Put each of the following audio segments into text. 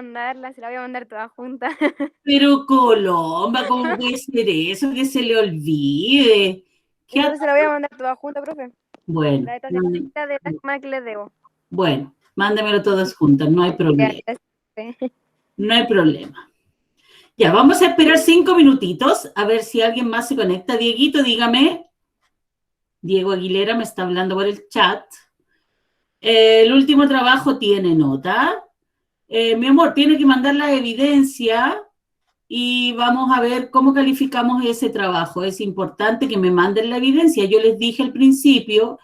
mandarla, se la voy a mandar toda junta. Pero Colomba, ¿cómo puede ser eso? Que se le olvide. ¿Qué Entonces se la voy a mandar toda junta, profe. Bueno, La de esta semana de la semana que les debo. bueno, mándamelo todas juntas, no hay problema. No hay problema. Ya, vamos a esperar 5 minutitos a ver si alguien más se conecta. Dieguito, dígame. Diego Aguilera me está hablando por el chat. El último trabajo tiene nota. Mi amor, tiene que mandar la evidencia y vamos a ver cómo calificamos ese trabajo. Es importante que me manden la evidencia. Yo les dije al principio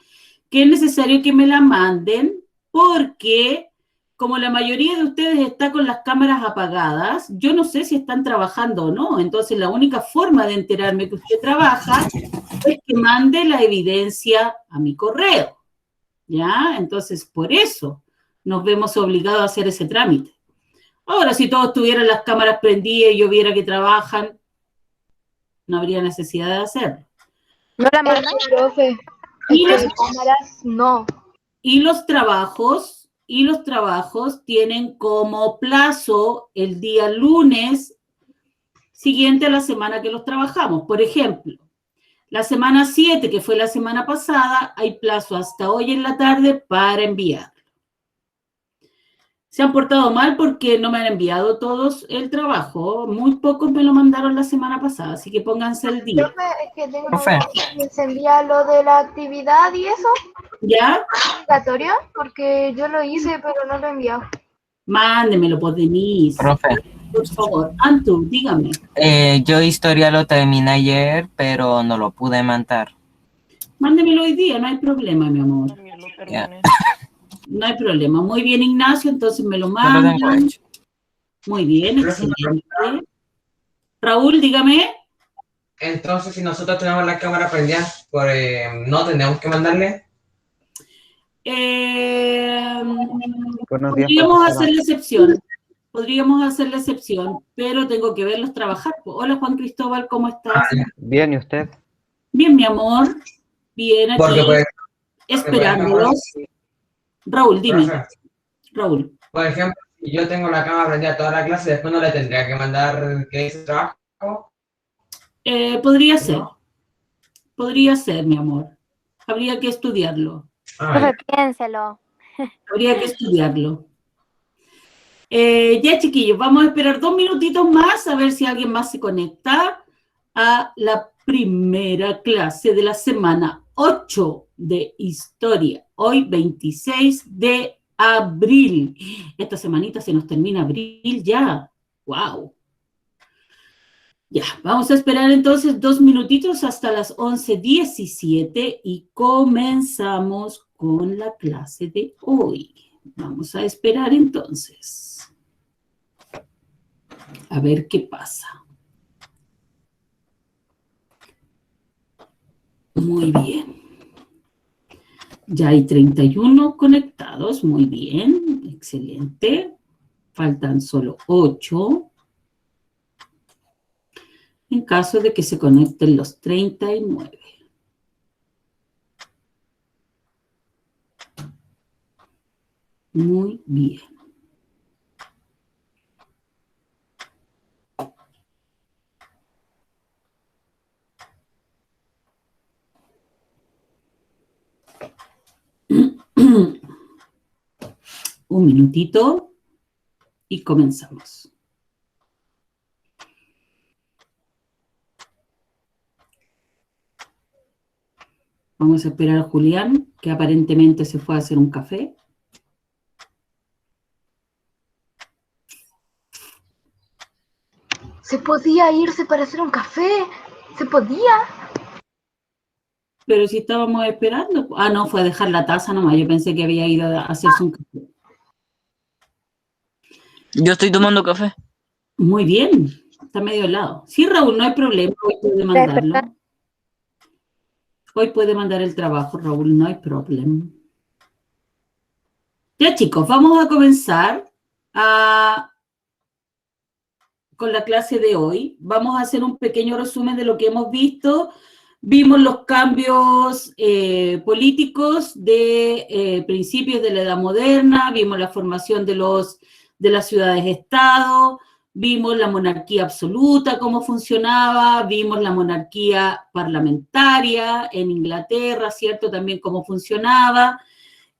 que es necesario que me la manden porque como la mayoría de ustedes está con las cámaras apagadas, yo no sé si están trabajando o no. Entonces, la única forma de enterarme que usted trabaja es que mande la evidencia a mi correo. ¿Ya? Entonces, por eso nos vemos obligados a hacer ese trámite. Ahora, si todos tuvieran las cámaras prendidas y yo viera que trabajan, no habría necesidad de hacerlo. ¿No la mandan? Profe, Y los, cámaras no. y los trabajos tienen como plazo el día lunes siguiente a la semana que los trabajamos. Por ejemplo, la semana 7, que fue la semana pasada, hay plazo hasta hoy en la tarde para enviar. Se han portado mal porque no me han enviado todos el trabajo. Muy pocos me lo mandaron la semana pasada, así que pónganse al día. Profe, es que tengo que se envía lo de la actividad y eso. ¿Ya? ¿Es obligatorio? Porque yo lo hice, pero no lo he enviado. Mándemelo por Denise. Profe. Por favor. Antu, dígame. Yo historia lo terminé ayer, pero no lo pude mandar. Mándemelo hoy día, no hay problema, mi amor. Ya. No hay problema. Muy bien, Ignacio, entonces me lo Yo lo mandan. tengo hecho. Muy bien, excelente. Raúl, dígame. Entonces, si nosotros tenemos la cámara prendida, ¿no tenemos que mandarle? Podríamos hacer la excepción. Pero tengo que verlos trabajar. Hola, Juan Cristóbal, ¿cómo estás? Bien, ¿y usted? Bien, mi amor. Bien, aquí. Porque, esperándolos. Raúl, dime. Raúl. Por ejemplo, si yo tengo la cámara prendida toda la clase, después no le tendría que mandar que hice trabajo. Podría ser. Podría ser, mi amor. Habría que estudiarlo. Piénselo. Habría que estudiarlo. Ya, chiquillos, vamos a esperar 2 minutitos más a ver si alguien más se conecta a la primera clase de la semana 8 de historia. Hoy, 26 de abril. Esta semanita se nos termina abril ya. ¡Wow! Ya, vamos a esperar entonces 2 minutitos hasta las 11:17 y comenzamos con la clase de hoy. Vamos a esperar entonces. A ver qué pasa. Muy bien. Ya hay 31 conectados. Muy bien. Excelente. Faltan solo 8. En caso de que se conecten los 39. Muy bien. Un minutito y comenzamos. Vamos a esperar a Julián, que aparentemente se fue a hacer un café. Se podía irse para hacer un café. Se podía. Pero si estábamos esperando. Ah, no, fue a dejar la taza nomás. Yo pensé que había ido a hacerse un café. Yo estoy tomando café. Muy bien. Está medio helado. Sí, Raúl, no hay problema. Hoy puede mandarlo. Hoy puede mandar el trabajo, Raúl. No hay problema. Ya, chicos, vamos a comenzar con la clase de hoy. Vamos a hacer un pequeño resumen de lo que hemos visto. Vimos los cambios políticos de principios de la Edad Moderna, vimos la formación de los de las ciudades-estado, vimos la monarquía absoluta, cómo funcionaba, vimos la monarquía parlamentaria en Inglaterra, ¿cierto? También cómo funcionaba.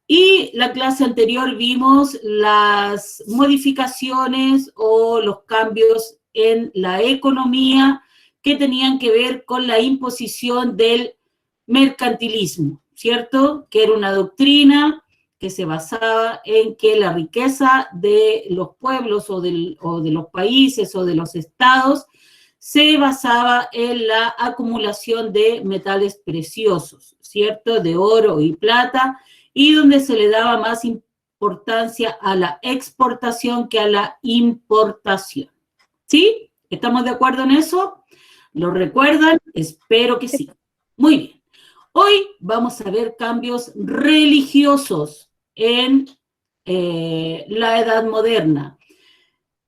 Y la clase anterior vimos las modificaciones o los cambios en la economía que tenían que ver con la imposición del mercantilismo, ¿cierto? Que era una doctrina que se basaba en que la riqueza de los pueblos o de los países o de los estados se basaba en la acumulación de metales preciosos, ¿cierto? De oro y plata, y donde se le daba más importancia a la exportación que a la importación. ¿Sí? ¿Estamos de acuerdo en eso? ¿Lo recuerdan? Espero que sí. Muy bien. Hoy vamos a ver cambios religiosos en la Edad Moderna.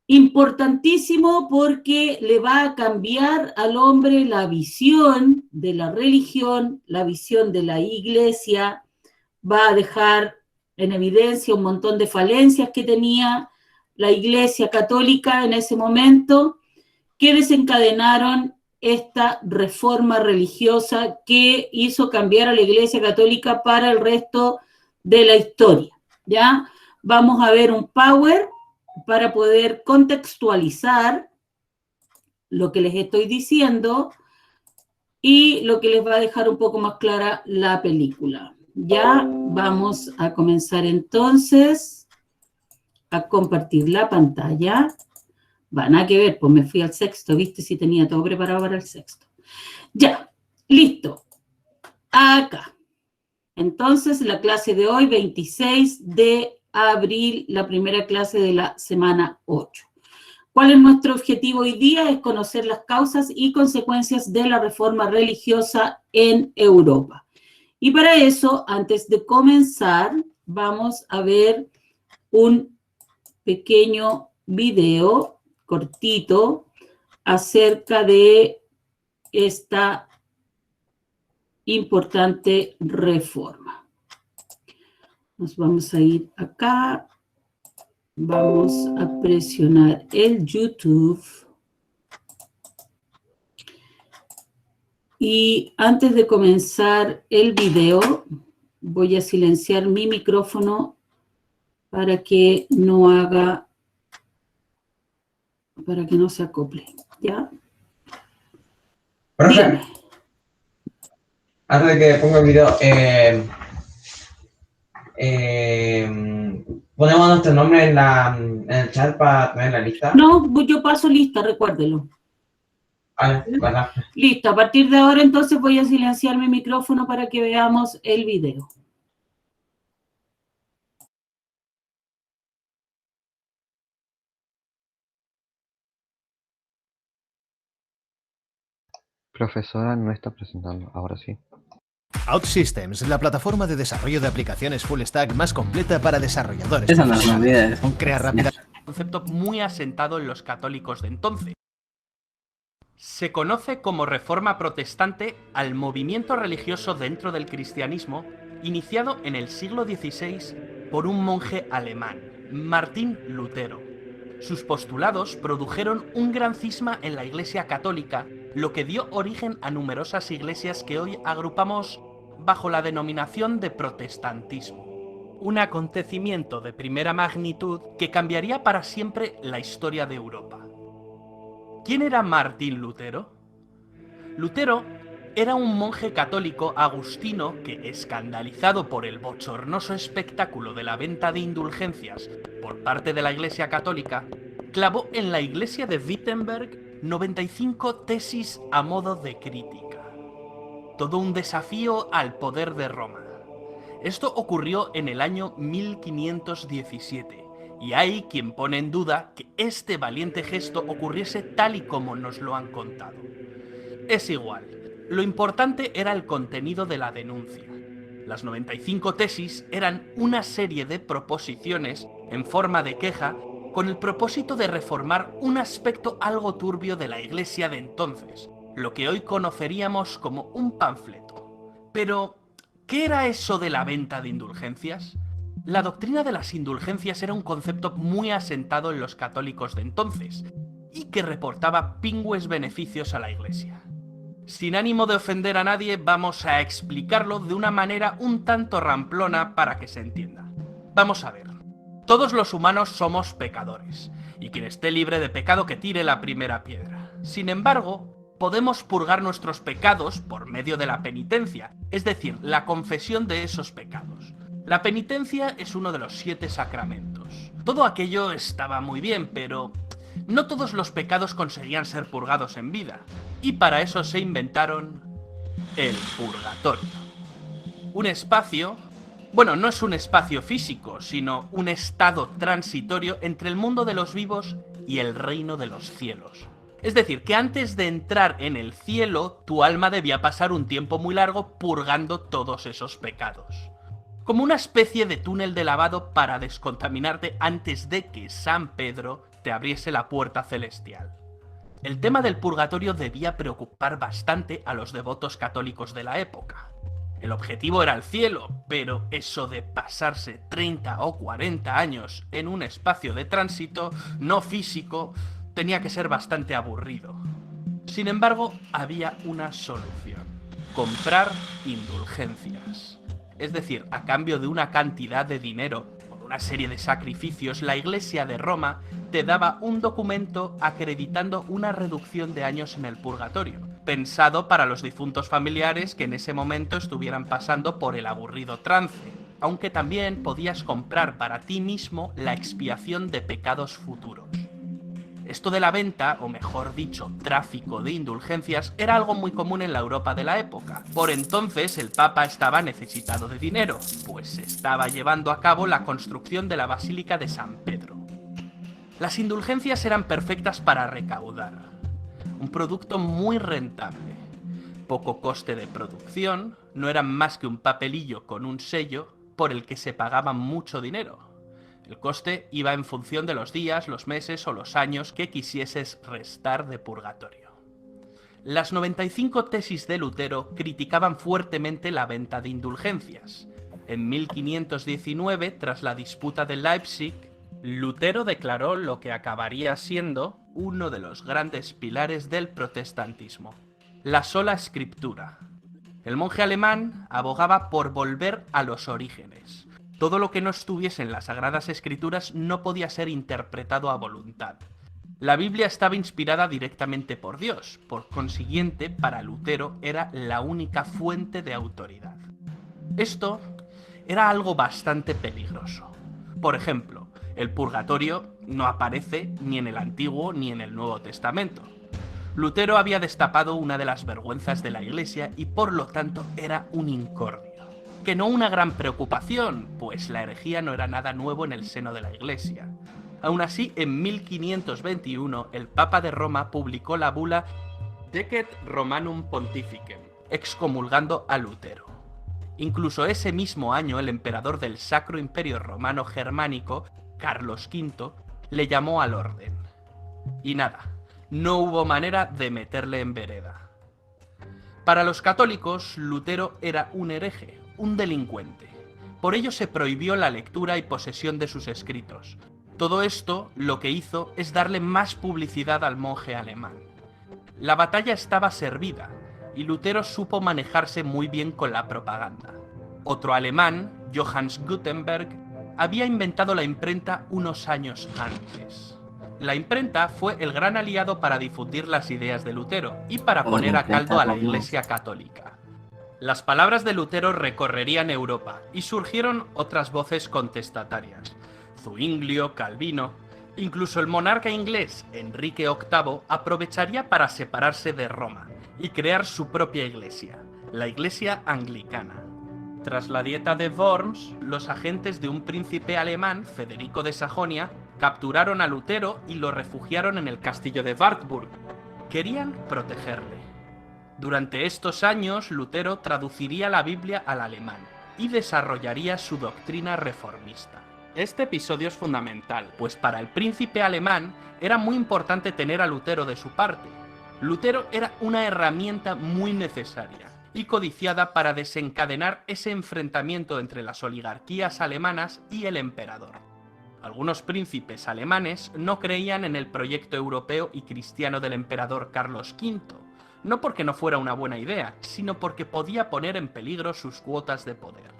Importantísimo porque le va a cambiar al hombre la visión de la religión, la visión de la iglesia, va a dejar en evidencia un montón de falencias que tenía la Iglesia Católica en ese momento, que desencadenaron esta reforma religiosa que hizo cambiar a la Iglesia Católica para el resto de la historia, ¿ya? Vamos a ver un power para poder contextualizar lo que les estoy diciendo y lo que les va a dejar un poco más clara la película. Ya vamos a comenzar entonces a compartir la pantalla. Van a que ver, pues me fui al sexto, ¿viste? Si tenía todo preparado para el sexto. Ya, listo. Acá. Entonces, la clase de hoy, 26 de abril, la primera clase de la semana 8. ¿Cuál es nuestro objetivo hoy día? Es conocer las causas y consecuencias de la reforma religiosa en Europa. Y para eso, antes de comenzar, vamos a ver un pequeño video cortito acerca de esta importante reforma. Nos vamos a ir acá. Vamos a presionar el YouTube. Y antes de comenzar el video, voy a silenciar mi micrófono para que no haga, para que no se acople, ¿ya? Profe, Dígame. antes de que ponga el video, ponemos nuestro nombre en el chat para tener la lista. No, yo paso lista, recuérdelo. ¿Verdad? Listo, a partir de ahora entonces voy a silenciar mi micrófono para que veamos el video. Profesora no está presentando, ahora sí. OutSystems, la plataforma de desarrollo de aplicaciones full stack más completa para desarrolladores. Esa no es una vida, es un Crea rápida. Concepto muy asentado en los católicos de entonces. Se conoce como reforma protestante al movimiento religioso dentro del cristianismo, iniciado en el siglo XVI por un monje alemán, Martín Lutero. Sus postulados produjeron un gran cisma en la Iglesia católica, lo que dio origen a numerosas iglesias que hoy agrupamos bajo la denominación de protestantismo. Un acontecimiento de primera magnitud que cambiaría para siempre la historia de Europa. ¿Quién era Martín Lutero? Lutero era un monje católico agustino que, escandalizado por el bochornoso espectáculo de la venta de indulgencias por parte de la Iglesia católica, clavó en la iglesia de Wittenberg 95 tesis a modo de crítica. Todo un desafío al poder de Roma. Esto ocurrió en el año 1517. Y hay quien pone en duda que este valiente gesto ocurriese tal y como nos lo han contado. Es igual, lo importante era el contenido de la denuncia. Las 95 tesis eran una serie de proposiciones en forma de queja con el propósito de reformar un aspecto algo turbio de la iglesia de entonces, lo que hoy conoceríamos como un panfleto. Pero, ¿qué era eso de la venta de indulgencias? La doctrina de las indulgencias era un concepto muy asentado en los católicos de entonces, y que reportaba pingües beneficios a la Iglesia. Sin ánimo de ofender a nadie, vamos a explicarlo de una manera un tanto ramplona para que se entienda. Vamos a ver. Todos los humanos somos pecadores, y quien esté libre de pecado que tire la primera piedra. Sin embargo, podemos purgar nuestros pecados por medio de la penitencia, es decir, la confesión de esos pecados. La penitencia es uno de los 7 sacramentos. Todo aquello estaba muy bien, pero no todos los pecados conseguían ser purgados en vida, y para eso se inventaron el purgatorio. Un espacio, bueno, no es un espacio físico, sino un estado transitorio entre el mundo de los vivos y el reino de los cielos. Es decir, que antes de entrar en el cielo, tu alma debía pasar un tiempo muy largo purgando todos esos pecados. Como una especie de túnel de lavado para descontaminarte antes de que San Pedro te abriese la puerta celestial. El tema del purgatorio debía preocupar bastante a los devotos católicos de la época. El objetivo era el cielo, pero eso de pasarse 30 o 40 años en un espacio de tránsito no físico tenía que ser bastante aburrido. Sin embargo, había una solución: comprar indulgencias. Es decir, a cambio de una cantidad de dinero, por una serie de sacrificios, la Iglesia de Roma te daba un documento acreditando una reducción de años en el purgatorio, pensado para los difuntos familiares que en ese momento estuvieran pasando por el aburrido trance, aunque también podías comprar para ti mismo la expiación de pecados futuros. Esto de la venta, o mejor dicho, tráfico de indulgencias, era algo muy común en la Europa de la época. Por entonces el Papa estaba necesitado de dinero, pues estaba llevando a cabo la construcción de la Basílica de San Pedro. Las indulgencias eran perfectas para recaudar. Un producto muy rentable. Poco coste de producción, no eran más que un papelillo con un sello por el que se pagaba mucho dinero. El coste iba en función de los días, los meses o los años que quisieses restar de purgatorio. Las 95 tesis de Lutero criticaban fuertemente la venta de indulgencias. En 1519, tras la disputa de Leipzig, Lutero declaró lo que acabaría siendo uno de los grandes pilares del protestantismo: la sola escritura. El monje alemán abogaba por volver a los orígenes. Todo lo que no estuviese en las Sagradas Escrituras no podía ser interpretado a voluntad. La Biblia estaba inspirada directamente por Dios, por consiguiente, para Lutero era la única fuente de autoridad. Esto era algo bastante peligroso. Por ejemplo, el purgatorio no aparece ni en el Antiguo ni en el Nuevo Testamento. Lutero había destapado una de las vergüenzas de la Iglesia y por lo tanto era un incordio. Que no una gran preocupación, pues la herejía no era nada nuevo en el seno de la Iglesia. Aún así, en 1521, el Papa de Roma publicó la bula Decet Romanum Pontificem, excomulgando a Lutero. Incluso ese mismo año, el emperador del Sacro Imperio Romano Germánico, Carlos V, le llamó al orden. Y nada, no hubo manera de meterle en vereda. Para los católicos, Lutero era un hereje, un delincuente. Por ello se prohibió la lectura y posesión de sus escritos. Todo esto lo que hizo es darle más publicidad al monje alemán. La batalla estaba servida, y Lutero supo manejarse muy bien con la propaganda. Otro alemán, Johannes Gutenberg, había inventado la imprenta unos años antes. La imprenta fue el gran aliado para difundir las ideas de Lutero y para poner a caldo a la Iglesia católica. Las palabras de Lutero recorrerían Europa y surgieron otras voces contestatarias. Zuinglio, Calvino, incluso el monarca inglés Enrique VIII aprovecharía para separarse de Roma y crear su propia iglesia, la Iglesia Anglicana. Tras la Dieta de Worms, los agentes de un príncipe alemán, Federico de Sajonia, capturaron a Lutero y lo refugiaron en el castillo de Wartburg. Querían protegerle. Durante estos años, Lutero traduciría la Biblia al alemán y desarrollaría su doctrina reformista. Este episodio es fundamental, pues para el príncipe alemán era muy importante tener a Lutero de su parte. Lutero era una herramienta muy necesaria, y codiciada para desencadenar ese enfrentamiento entre las oligarquías alemanas y el emperador. Algunos príncipes alemanes no creían en el proyecto europeo y cristiano del emperador Carlos V, no porque no fuera una buena idea, sino porque podía poner en peligro sus cuotas de poder.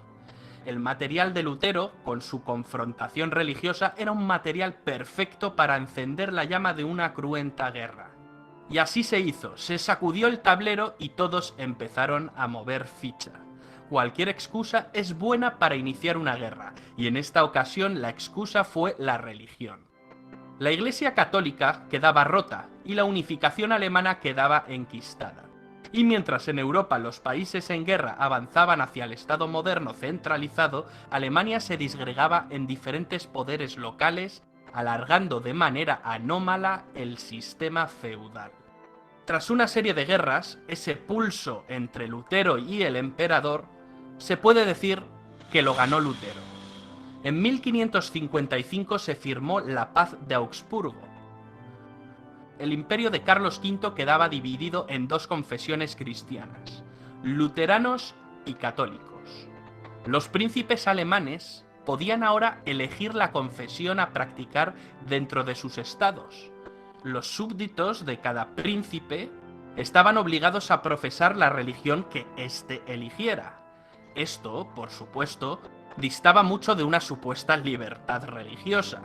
El material de Lutero, con su confrontación religiosa, era un material perfecto para encender la llama de una cruenta guerra. Y así se hizo, se sacudió el tablero y todos empezaron a mover ficha. Cualquier excusa es buena para iniciar una guerra, y en esta ocasión la excusa fue la religión. La Iglesia católica quedaba rota y la unificación alemana quedaba enquistada. Y mientras en Europa los países en guerra avanzaban hacia el Estado moderno centralizado, Alemania se disgregaba en diferentes poderes locales, alargando de manera anómala el sistema feudal. Tras una serie de guerras, ese pulso entre Lutero y el emperador, se puede decir que lo ganó Lutero. En 1555 se firmó la Paz de Augsburgo. El imperio de Carlos V quedaba dividido en dos confesiones cristianas, luteranos y católicos. Los príncipes alemanes podían ahora elegir la confesión a practicar dentro de sus estados. Los súbditos de cada príncipe estaban obligados a profesar la religión que éste eligiera. Esto, por supuesto, distaba mucho de una supuesta libertad religiosa.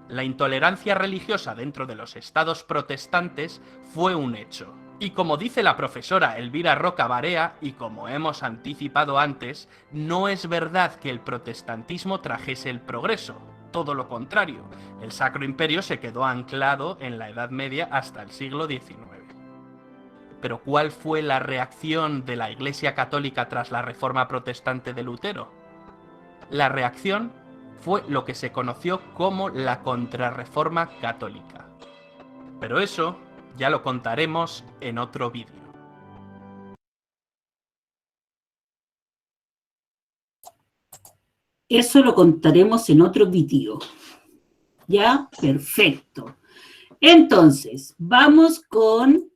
La intolerancia religiosa dentro de los estados protestantes fue un hecho. Y como dice la profesora Elvira Roca Barea, y como hemos anticipado antes, no es verdad que el protestantismo trajese el progreso. Todo lo contrario, el Sacro Imperio se quedó anclado en la Edad Media hasta el siglo XIX. Pero ¿cuál fue la reacción de la Iglesia Católica tras la Reforma Protestante de Lutero? La reacción fue lo que se conoció como la Contrarreforma Católica. Pero eso ya lo contaremos en otro vídeo. Eso lo contaremos en otro vídeo. ¿Ya? Perfecto. Entonces, vamos con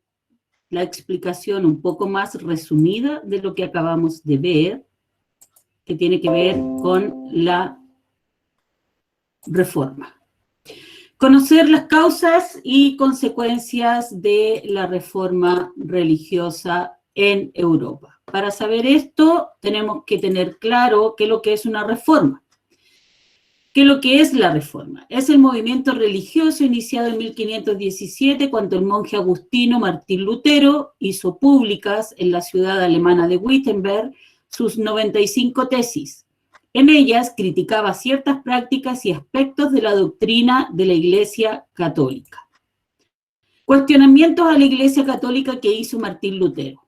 la explicación un poco más resumida de lo que acabamos de ver, que tiene que ver con la reforma. Conocer las causas y consecuencias de la reforma religiosa en Europa. Para saber esto, tenemos que tener claro qué es lo que es una reforma. ¿Qué es lo que es la reforma? Es el movimiento religioso iniciado en 1517, cuando el monje agustino Martín Lutero hizo públicas en la ciudad alemana de Wittenberg sus 95 tesis. En ellas criticaba ciertas prácticas y aspectos de la doctrina de la Iglesia Católica. Cuestionamientos a la Iglesia Católica que hizo Martín Lutero.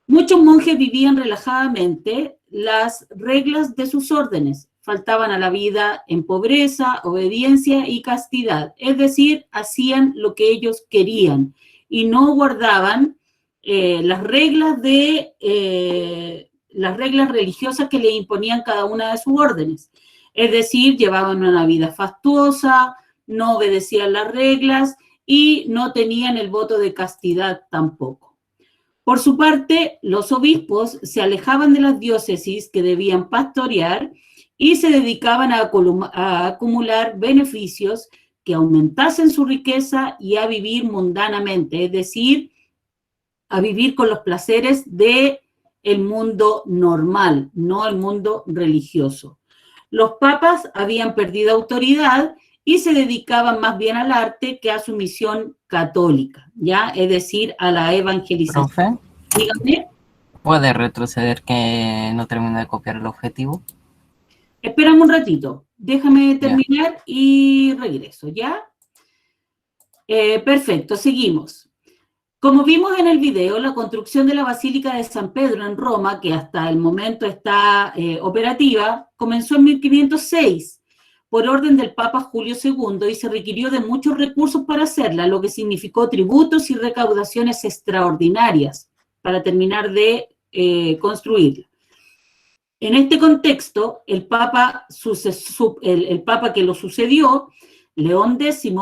Muchos monjes vivían relajadamente las reglas de sus órdenes, faltaban a la vida en pobreza, obediencia y castidad, es decir, hacían lo que ellos querían y no guardaban las reglas religiosas que le imponían cada una de sus órdenes. Es decir, llevaban una vida fastuosa, no obedecían las reglas y no tenían el voto de castidad tampoco. Por su parte, los obispos se alejaban de las diócesis que debían pastorear y se dedicaban a acumular beneficios que aumentasen su riqueza y a vivir mundanamente, es decir, a vivir con los placeres de el mundo normal, no el mundo religioso. Los papas habían perdido autoridad y se dedicaban más bien al arte que a su misión católica, ¿ya? Es decir, a la evangelización. Profe, Dígame. ¿puede retroceder que no termino de copiar el objetivo? Espérame un ratito, déjame terminar y regreso, ¿ya? Perfecto, seguimos. Como vimos en el video, la construcción de la Basílica de San Pedro en Roma, que hasta el momento está operativa, comenzó en 1506 por orden del Papa Julio II y se requirió de muchos recursos para hacerla, lo que significó tributos y recaudaciones extraordinarias para terminar de construirla. En este contexto, el Papa que lo sucedió, León X,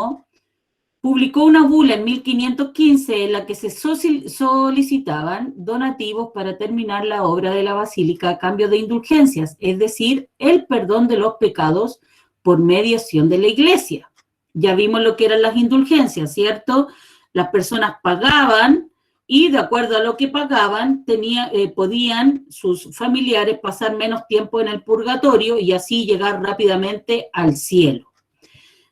publicó una bula en 1515 en la que se solicitaban donativos para terminar la obra de la basílica a cambio de indulgencias, es decir, el perdón de los pecados por mediación de la iglesia. Ya vimos lo que eran las indulgencias, ¿cierto? Las personas pagaban y de acuerdo a lo que pagaban podían sus familiares pasar menos tiempo en el purgatorio y así llegar rápidamente al cielo.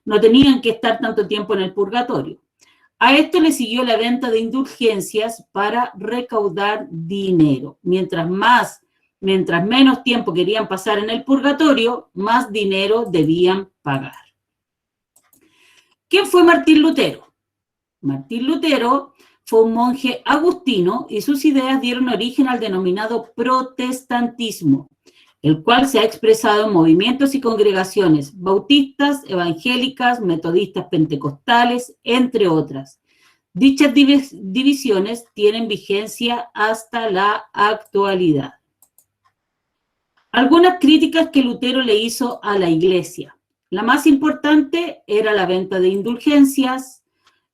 No tenían que estar tanto tiempo en el purgatorio. A esto le siguió la venta de indulgencias para recaudar dinero. Mientras menos tiempo querían pasar en el purgatorio, más dinero debían pagar. ¿Quién fue Martín Lutero? Martín Lutero fue un monje agustino y sus ideas dieron origen al denominado protestantismo, el cual se ha expresado en movimientos y congregaciones bautistas, evangélicas, metodistas, pentecostales, entre otras. Dichas divisiones tienen vigencia hasta la actualidad. Algunas críticas que Lutero le hizo a la Iglesia. La más importante era la venta de indulgencias,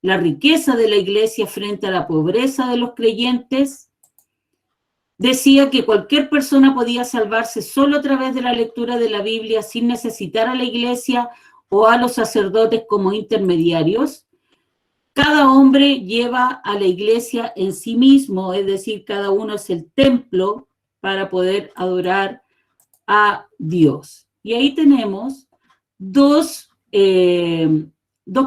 la riqueza de la Iglesia frente a la pobreza de los creyentes. Decía que cualquier persona podía salvarse solo a través de la lectura de la Biblia sin necesitar a la Iglesia o a los sacerdotes como intermediarios. Cada hombre lleva a la Iglesia en sí mismo, es decir, cada uno es el templo para poder adorar a Dios. Y ahí tenemos dos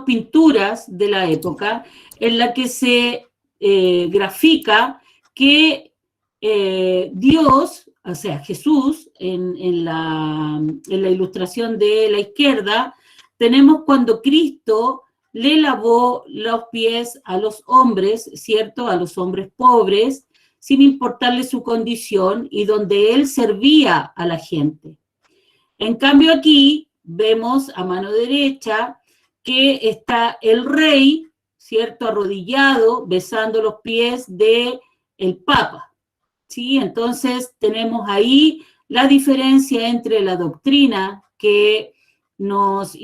pinturas de la época en la que se grafica que Dios, o sea, Jesús, en la ilustración de la izquierda, tenemos cuando Cristo le lavó los pies a los hombres, ¿cierto? A los hombres pobres, sin importarle su condición, y donde él servía a la gente. En cambio aquí vemos a mano derecha que está el rey, ¿cierto? Arrodillado, besando los pies del Papa, ¿sí? Entonces tenemos ahí la diferencia entre la doctrina que nos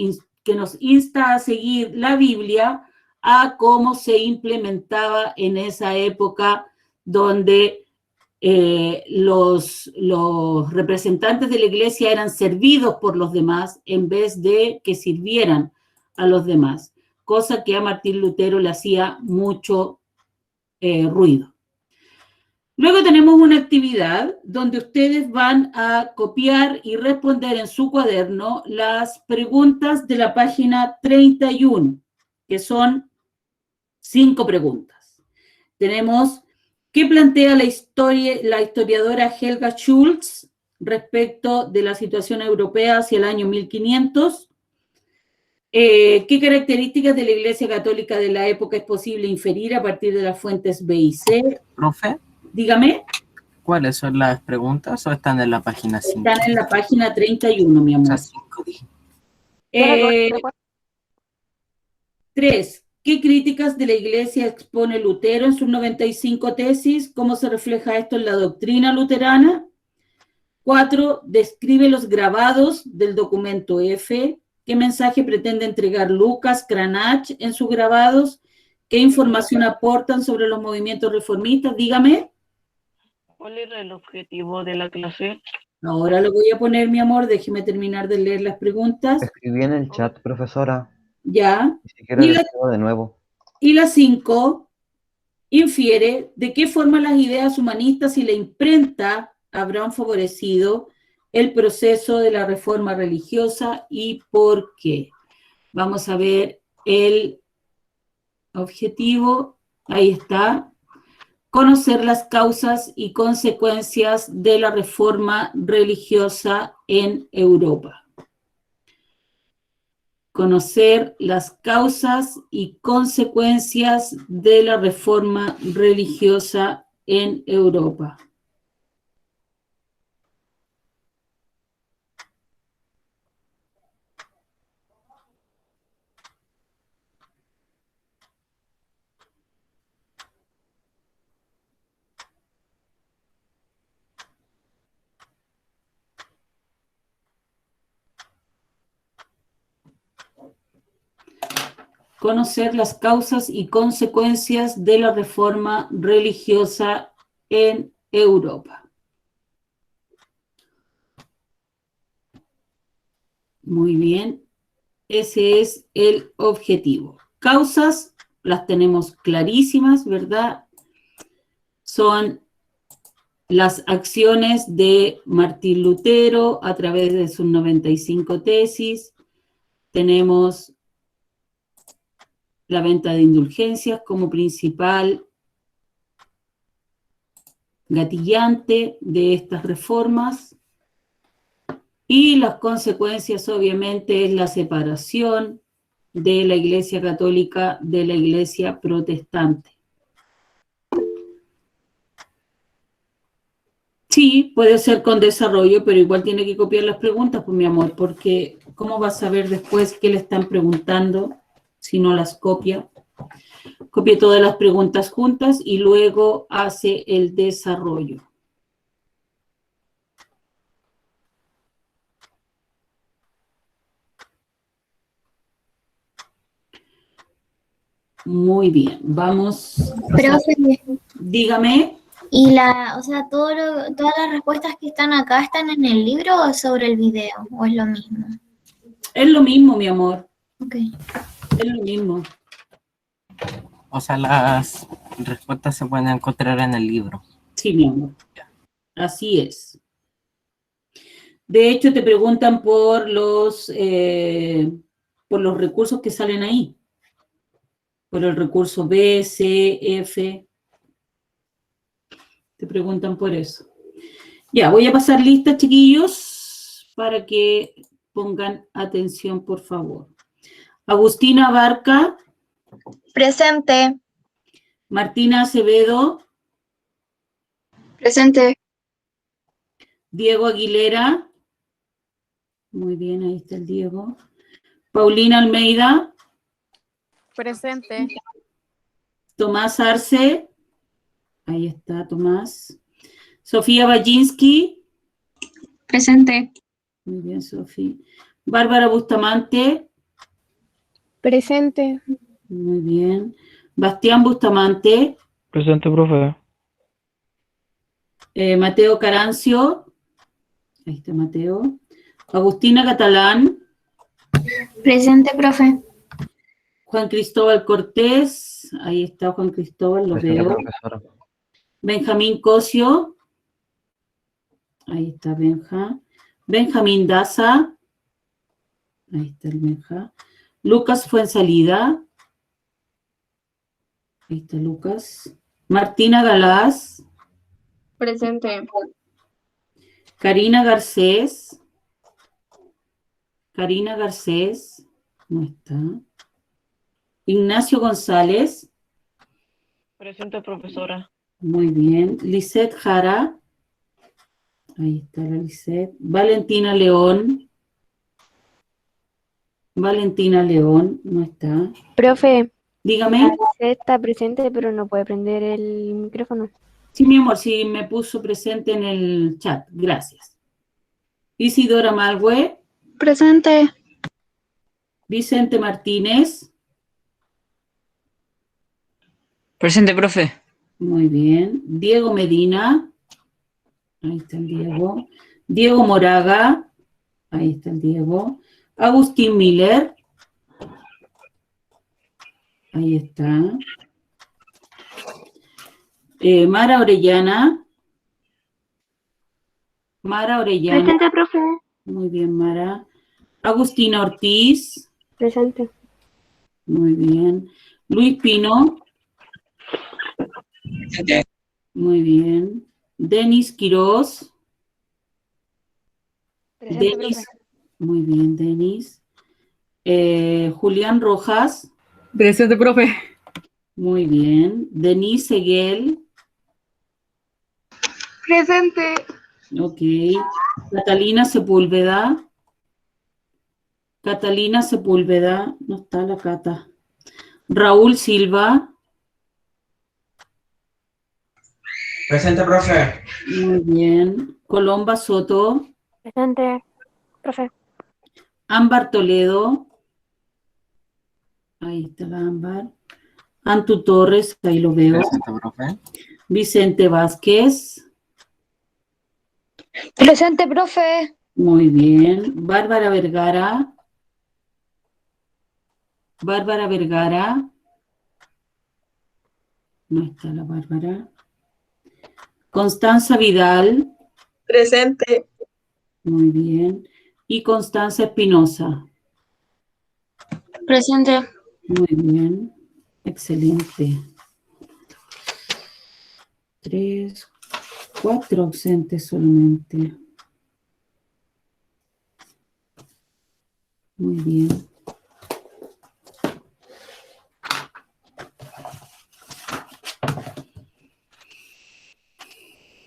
insta a seguir la Biblia a cómo se implementaba en esa época donde los representantes de la iglesia eran servidos por los demás en vez de que sirvieran a los demás, cosa que a Martín Lutero le hacía mucho ruido. Luego tenemos una actividad donde ustedes van a copiar y responder en su cuaderno las preguntas de la página 31, que son 5 preguntas. Tenemos: ¿qué plantea la historiadora Helga Schultz respecto de la situación europea hacia el año 1500? ¿Qué características de la Iglesia Católica de la época es posible inferir a partir de las fuentes B y C? Profe, Dígame. ¿cuáles son las preguntas o están en la página 5? Están en la página 31, mi O amor. sea, 5 dije. 3. ¿Qué críticas de la Iglesia expone Lutero en sus 95 tesis? ¿Cómo se refleja esto en la doctrina luterana? 4. Describe los grabados del documento F. ¿Qué mensaje pretende entregar Lucas Cranach en sus grabados? ¿Qué información aportan sobre los movimientos reformistas? Dígame. ¿Cuál era el objetivo de la clase? Ahora lo voy a poner, mi amor. Déjeme terminar de leer las preguntas. Escribí en el chat, profesora. Ya. Ni siquiera Y lo la- escribo de nuevo. Y la 5 infiere de qué forma las ideas humanistas y la imprenta habrán favorecido el proceso de la reforma religiosa y por qué. Vamos a ver el objetivo. Ahí está. Conocer las causas y consecuencias de la reforma religiosa en Europa. Conocer las causas y consecuencias de la reforma religiosa en Europa. conocer las causas y consecuencias de la reforma religiosa en Europa. Muy bien, ese es el objetivo. Causas, las tenemos clarísimas, ¿verdad? Son las acciones de Martín Lutero a través de sus 95 tesis. Tenemos la venta de indulgencias como principal gatillante de estas reformas. Y las consecuencias, obviamente, es la separación de la Iglesia Católica de la Iglesia Protestante. Sí, puede ser con desarrollo, pero igual tiene que copiar las preguntas, pues mi amor, porque ¿cómo va a saber después qué le están preguntando si no las copia? Copie todas las preguntas juntas y luego hace el desarrollo. Muy bien, vamos. Profe, Dígame. ¿y o sea, todas las respuestas que están acá están en el libro o sobre el video? ¿O es lo mismo? Es lo mismo, mi amor. Ok. Es lo mismo. O sea, las respuestas se pueden encontrar en el libro. Sí, mi amor. Así es. De hecho, te preguntan por los recursos que salen ahí. Por el recurso B, C, F. Te preguntan por eso. Ya, voy a pasar lista, chiquillos, para que pongan atención, por favor. Agustina Barca. Presente. Martina Acevedo. Presente. Diego Aguilera. Muy bien, ahí está el Diego. Paulina Almeida. Presente. Tomás Arce. Ahí está, Tomás. Sofía Baczynski. Presente. Muy bien, Sofía. Bárbara Bustamante. Presente. Muy bien. Bastián Bustamante. Presente, profe. Mateo Carancio. Ahí está Mateo. Agustina Catalán. Presente, profe. Juan Cristóbal Cortés. Ahí está Juan Cristóbal, lo Presente, veo. profesora. Benjamín Cosio. Ahí está Benja. Benjamín Daza. Ahí está el Benja. Lucas Fuensalida. Ahí está Lucas. Martina Galás. Presente. Karina Garcés. Karina Garcés. No está. Ignacio González. Presente, profesora. Muy bien. Lisette Jara. Ahí está la Lisette. Valentina León. Valentina León. No está. Profe, Dígame. está presente, pero no puede prender el micrófono. Sí, mi amor, sí me puso presente en el chat. Gracias. Isidora Malgue. Presente. Vicente Martínez. Presente, profe. Muy bien. Diego Medina. Ahí está el Diego. Diego Moraga. Ahí está el Diego. Agustín Miller. Ahí está. Mara Orellana. Mara Orellana. Presente, profe. Muy bien, Mara. Agustina Ortiz. Presente. Muy bien. Luis Pino. Presente. Muy bien. Denis Quiroz. Presente, Denis. profe. Muy bien, Denis. Julián Rojas. Presente, profe. Muy bien. Denise Seguel. Presente. Ok. Catalina Sepúlveda. Catalina Sepúlveda. No está la Cata. Raúl Silva. Presente, profe. Muy bien. Colomba Soto. Presente, profe. Ámbar Toledo. Ahí está la Ámbar. Antu Torres, ahí lo veo. Presente, profe. Vicente Vázquez. Presente, profe. Muy bien. Bárbara Vergara. Bárbara Vergara. No está la Bárbara. Constanza Vidal. Presente. Muy bien. Y Constanza Espinosa. Presente. Muy bien. Excelente. 3, 4 ausentes solamente. Muy bien.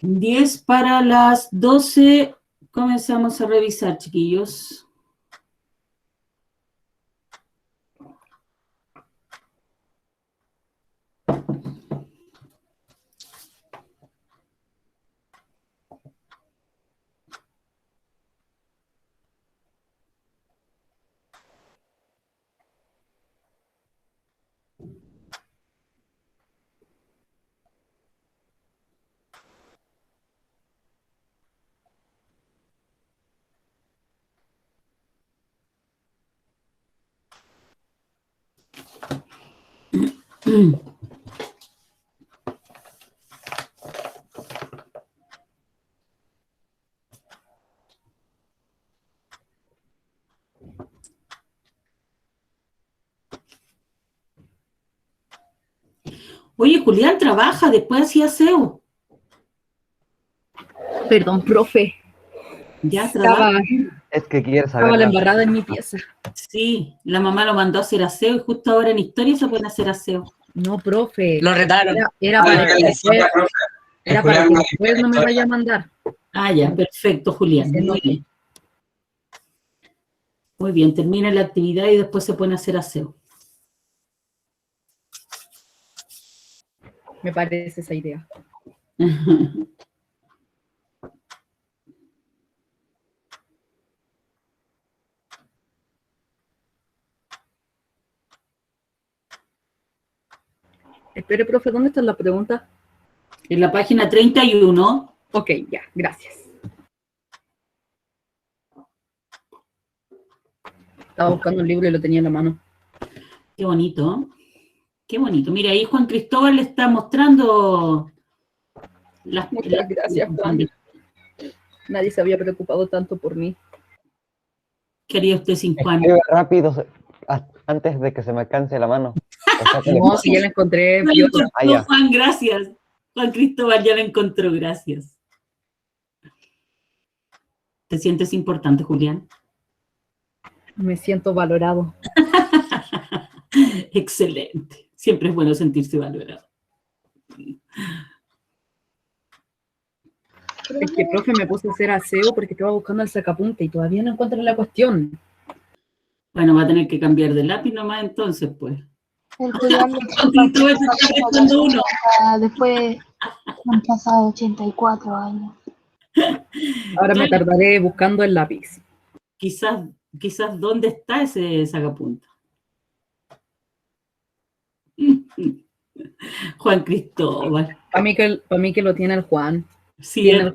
Diez para las 12. Comenzamos a revisar, chiquillos. Oye, Julián trabaja, después hacía aseo. Perdón, profe. Ya trabaja. Es que quiere saber. Estaba la embarrada en mi pieza. Sí, la mamá lo mandó a hacer aseo y justo ahora en historia se pueden hacer aseo. No, profe. Lo retaron. Era para que después no me vaya a mandar. Ah, ya, perfecto, Julián. Muy bien. Muy bien, termina la actividad y después se pueden hacer aseo. Me parece esa idea. Espere, profe, ¿dónde está la pregunta? En la página 31. Ok, ya, gracias. Estaba buscando un libro y lo tenía en la mano. Qué bonito. Qué bonito. Mira, ahí Juan Cristóbal le está mostrando las... Muchas gracias, Juan. Nadie se había preocupado tanto por mí. ¿Qué haría usted sin Juan? Escribe rápido antes de que se me canse la mano. O sea, No, si ya la encontré. No, Juan, gracias. Juan Cristóbal ya la encontró, gracias. ¿Te sientes importante, Julián? Me siento valorado. Excelente. Siempre es bueno sentirse valorado. Es que, profe, me puse a hacer aseo porque estaba buscando el sacapunta y todavía no encuentro la cuestión. Bueno, va a tener que cambiar de lápiz nomás entonces, pues. El Julián después han pasado 84 años. Ahora me tardaré buscando el lápiz. Quizás ¿dónde está ese sacapunta? Juan Cristóbal. Para mí que lo tiene el Juan. Sí, el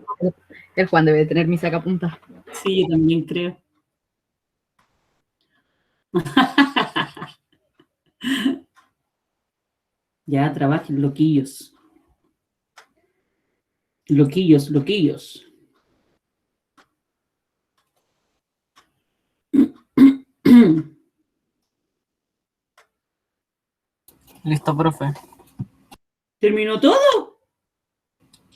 Juan debe tener mi sacapunta. Sí, yo también creo. Ya trabajen, loquillos. Loquillos, loquillos. Listo, profe. ¿Terminó todo?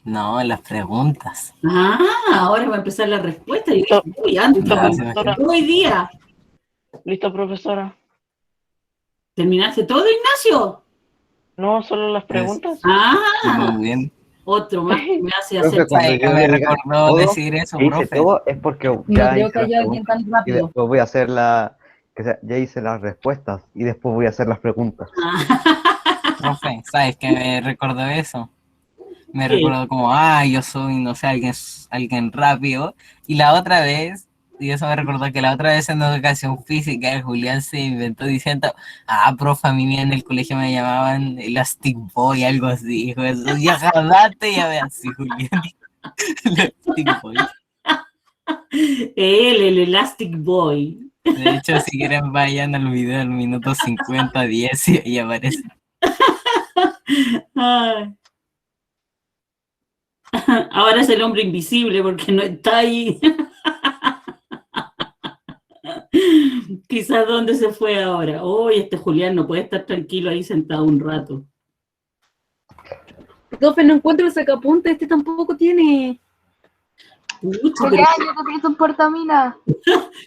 No, las preguntas. Ah, ahora va a empezar la respuesta. Y uy, hoy día. Listo, profesora. ¿Terminaste todo, Ignacio? No, solo las preguntas. Ah, Muy bien. otro más que me hace hacer. Profe, cuando yo Me diga recordó todo, decir eso, que hice profe. todo es porque No ya creo hice que las haya alguien preguntas tan rápido. y después voy a hacer ya hice las respuestas y después voy a hacer las preguntas. Profe, ¿sabes qué me recordó eso? Me ¿Qué? recordó como, yo soy, no sé, alguien rápido. Y la otra vez Y eso me recordó que la otra vez en educación física el Julián se inventó diciendo, profe, a mí en el colegio me llamaban Elastic Boy, algo así. Dijo eso, ya jalaste, ya ve así, Julián. Elastic Boy. El Elastic Boy. De hecho, si quieren vayan al video del minuto 50-10 y ahí aparece. Ay. Ahora es el hombre invisible porque no está ahí. Quizás dónde se fue ahora. Hoy este Julián no puede estar tranquilo ahí sentado un rato. Profe, no encuentro el sacapunta, este tampoco tiene. Pucha, Julián, yo te pido un portamina.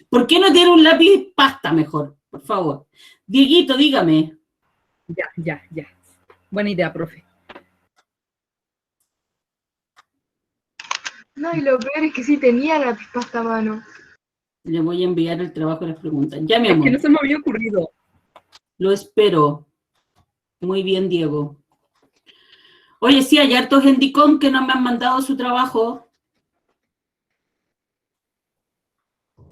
¿Por qué no tiene un lápiz pasta mejor? Por favor. Dieguito, dígame. Ya. Buena idea, profe. No, y lo peor es que sí tenía la pasta a mano. Le voy a enviar el trabajo y las preguntas. Ya, mi Es amor. que no se me había ocurrido. Lo espero. Muy bien, Diego. Oye, sí, hay hartos en DICOM que no me han mandado su trabajo.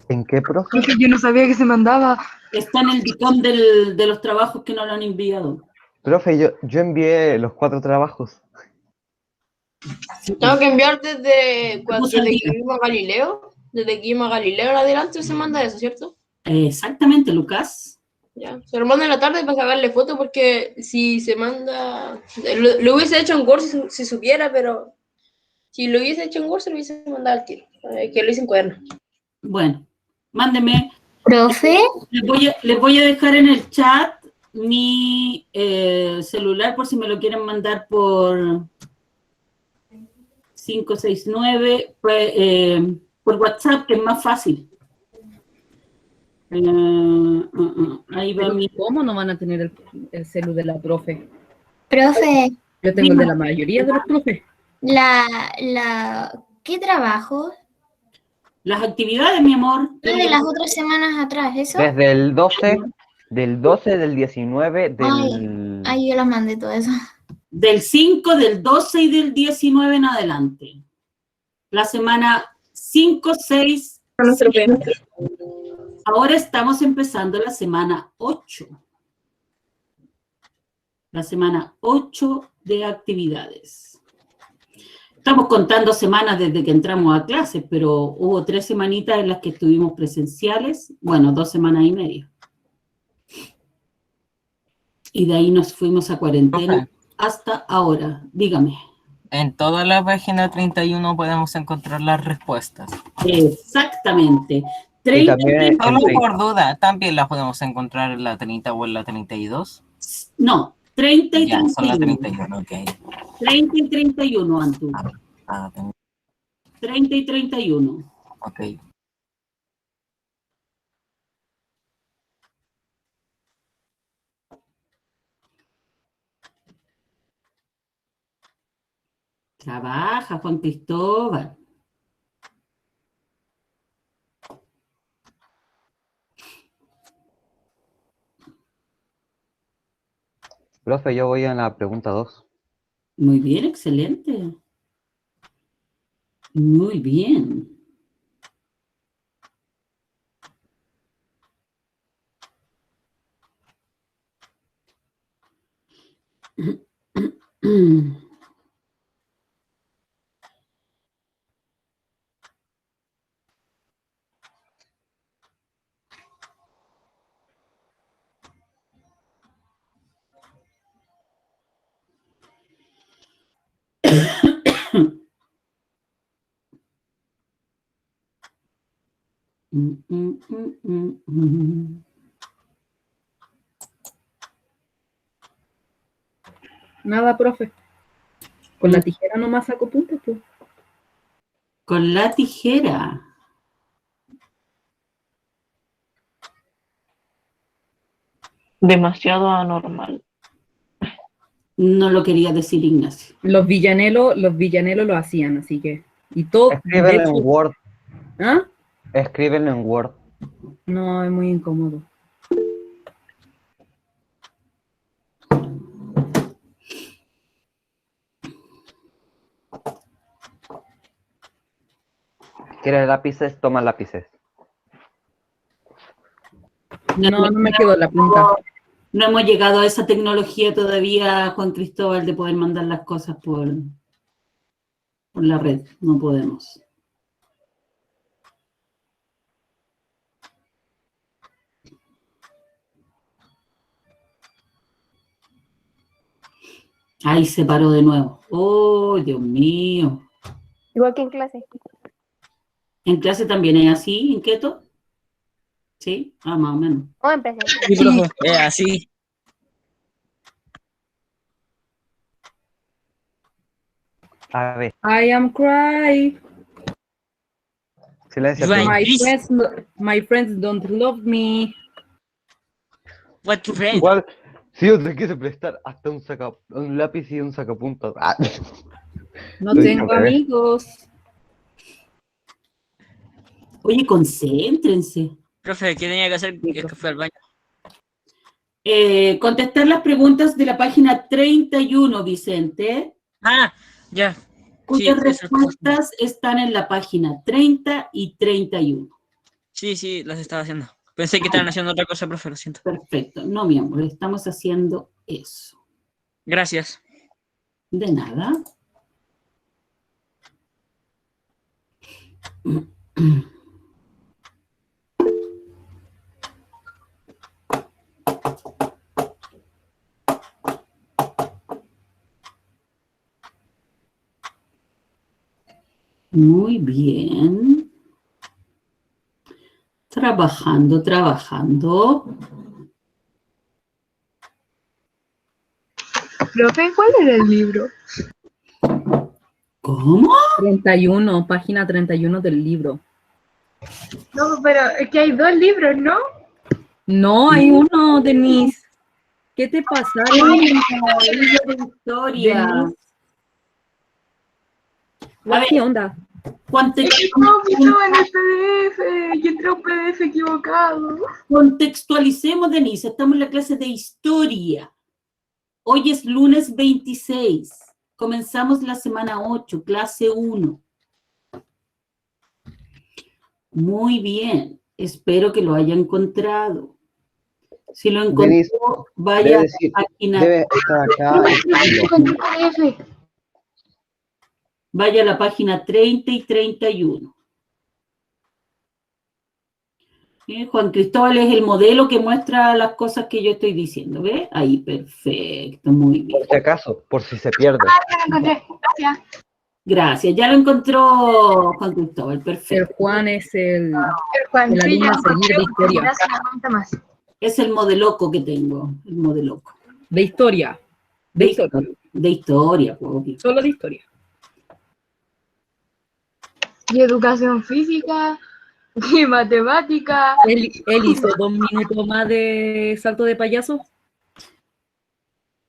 ¿En qué, profe? Profe, yo no sabía que se mandaba. Está en el DICOM de los trabajos que no lo han enviado. Profe, yo envié los 4 trabajos. Tengo que enviar desde Puso el que día. vivimos a Galileo. Desde que vivimos a Galileo en adelante se manda eso, ¿cierto? Exactamente, Lucas. Ya. Se lo mando en la tarde para sacarle foto porque si se manda... Lo hubiese hecho en Word si supiera, pero si lo hubiese hecho en Word se lo hubiese mandado al tiro. Que lo hice en cuaderno. Bueno, mándeme. Profe, Les voy a dejar en el chat mi celular por si me lo quieren mandar por 569, por WhatsApp, que es más fácil. Ahí va Pero mi... ¿cómo no van a tener el celu de la profe? profe, Yo tengo el de la mayoría de los profes. ¿qué trabajo? Las actividades, mi amor. No, de las otras semanas atrás, ¿eso? Desde el 12, del 19, Ay, yo las mandé todo eso. Del 5, del 12 y del 19 en adelante. La semana 5, 6, 7. Ahora estamos empezando la semana 8. La semana 8 de actividades. Estamos contando semanas desde que entramos a clases, pero hubo 3 semanitas en las que estuvimos presenciales. Bueno, 2 semanas y media. Y de ahí nos fuimos a cuarentena hasta ahora. Dígame. En toda la página 31 podemos encontrar las respuestas. Exactamente. 30, también solo por duda, ¿también las podemos encontrar en la 30 o en la 32? No, 30 y 31. Son la 31, ok. 30 y 31, Antu. 30 y 31. Ok. Trabaja, Juan Cristóbal. Profe, yo voy en la pregunta 2. Muy bien, excelente. Muy bien. Nada, profe. Con la tijera nomás saco puntos, pues. Con la tijera. Demasiado anormal. No lo quería decir Ignacio. Los villanelos lo hacían, así que. Y todo. Escríbelo en Word. ¿Ah? Escríbelo en Word. No, es muy incómodo. ¿Quieres lápices? Toma lápices. No me quedó la punta. No hemos llegado a esa tecnología todavía, Juan Cristóbal, de poder mandar las cosas por la red. No podemos. Ahí se paró de nuevo. ¡Oh, Dios mío! Igual que en clase. ¿En clase también es así, inquieto? ¿Sí? Ah, más o menos. O en presencial. Sí, profe, es así. A ver, I am crying. silencio. Right. My friends don't love me. What you friend? Igual, si yo te quise prestar hasta un lápiz y un sacapuntas. Ah. No Lo dije tengo al revés. amigos. Oye, concéntrense. Profe, ¿qué tenía que hacer? Es que fui al baño. Contestar las preguntas de la página 31, Vicente, Ah, ya. cuyas Sí, eso. respuestas están en la página 30 y 31. Sí, las estaba haciendo. Pensé que estaban haciendo otra cosa, profe, lo siento. Perfecto. No, mi amor, estamos haciendo eso. Gracias. De nada. Muy bien. Trabajando. Profe, ¿cuál era el libro? ¿Cómo? 31, página 31 del libro. No, pero es que hay dos libros, ¿no? No, hay uno, Denise. ¿Qué te pasa? Libro de historia. Denise. A ver, ¿Qué onda? No, que estaba en el PDF, y entré a un PDF equivocado. Contextualicemos, Denise. Estamos en la clase de historia. Hoy es lunes 26. Comenzamos la semana 8, clase 1. Muy bien. Espero que lo haya encontrado. Si lo encontró, Denise, vaya a debe la página. Debe estar acá. Vaya a la página 30 y 31. Juan Cristóbal es el modelo que muestra las cosas que yo estoy diciendo, ¿ve? Ahí, perfecto, muy bien. Por si acaso, por si se pierde. Ya lo encontré, gracias. Gracias, ya lo encontró Juan Cristóbal, El perfecto. Juan es el Juan, la sí, línea ya a seguir de historia. gracias, una pregunta más. Es el modeloco que tengo, el modeloco. De historia. De historia. De historia, pues, obvio. Solo de historia. Y educación física, y matemática. Él hizo 2 minutos más de salto de payaso.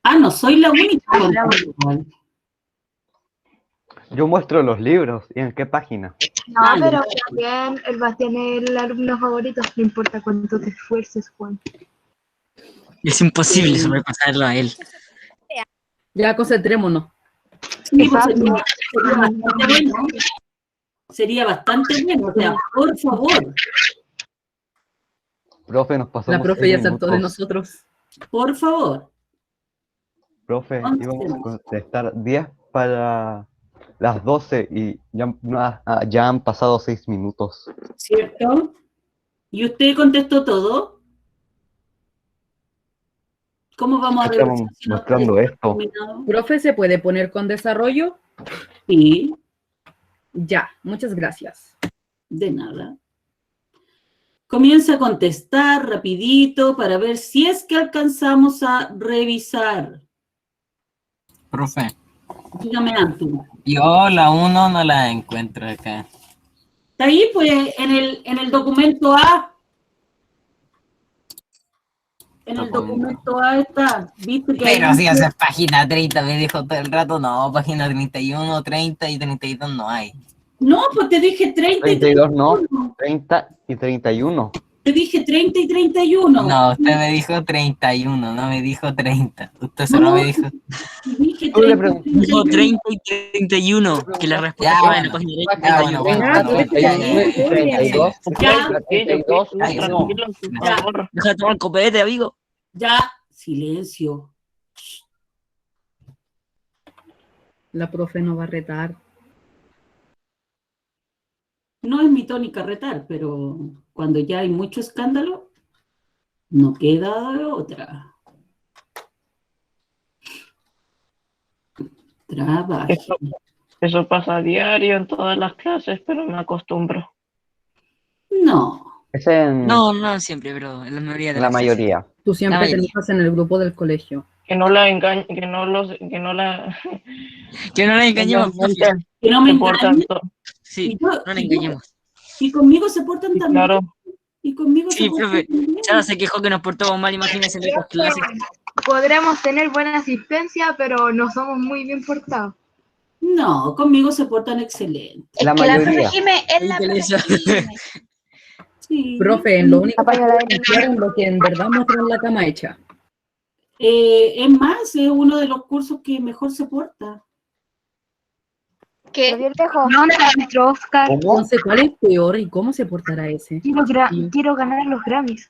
Ah, no soy la única. Juan Cristóbal. Yo muestro los libros. ¿Y en qué página? No, pero también el Bastián es el alumno favorito, no importa cuánto te esfuerces, Juan. Es imposible sobrepasarlo a él. Ya concentrémonos. Sí, pues, sería bastante bueno. Sería bastante bueno, o sea, por favor. Profe, nos pasamos. La profe 6 ya saltó de minutos. nosotros. Por favor. Profe, íbamos a contestar 10 para las 12 y ya han pasado 6 minutos. ¿Cierto? ¿Y usted contestó todo? ¿Cómo vamos a Estamos revisar si no mostrando está esto. terminado? Profe, ¿se puede poner con desarrollo? Sí, Ya, muchas gracias. de nada. Comienza a contestar rapidito para ver si es que alcanzamos a revisar. Profe, Dígame, Antu. yo la 1 no la encuentro acá. Está ahí, pues, en el documento A. En el documento A está. ¿Viste que Pero ahí si dice- haces página 30, me dijo todo el rato, no, página 31, 30 y 32 no hay. No, pues te dije 30 y 32 no, 31. 30 y 31. Te dije 30 y 31. No, usted me dijo 31, no me dijo 30. Usted solo me dijo... Dije Tú le 30 y Dijo 31. 30 y 31, que la respuesta Ya, estaba en la bueno. página Ya, derecha. bueno. 32, Ay, no. Tranquilo, por favor. Deja de tomar copete, amigo. Ya, silencio. La profe no va a retar. No es mi tónica retar, pero cuando ya hay mucho escándalo, no queda de otra. Trabaje. Eso pasa a diario en todas las clases, pero me acostumbro. No. Es en No siempre, pero en la mayoría de la las mayoría. Tú siempre La te mayoría. enojas en el grupo del colegio. Que no la engañen, que no la Que no la engañemos, profe. Que no me se portan engañen. Sí, Y yo- no la y yo- engañemos. Y conmigo se portan Sí, tan claro. bien. Y conmigo Sí, se portan profe. tan bien. Chara se quejó que nos portamos mal, imagínense en otras clases. Podremos tener buena asistencia, pero no somos muy bien portados. No, conmigo se portan excelente. Es La que la profe mayoría. Jime es la Interesa. profe Jime. Sí. Profe, en lo único que Apaño la puedo confiar en lo que en verdad muestran la cama hecha. Es más, es uno de los cursos que mejor se porta. ¿Qué? Lo vi el viejo. No, maestro Oscar. Entonces, ¿cuál es peor y cómo se portará ese? Quiero ganar los Grammys.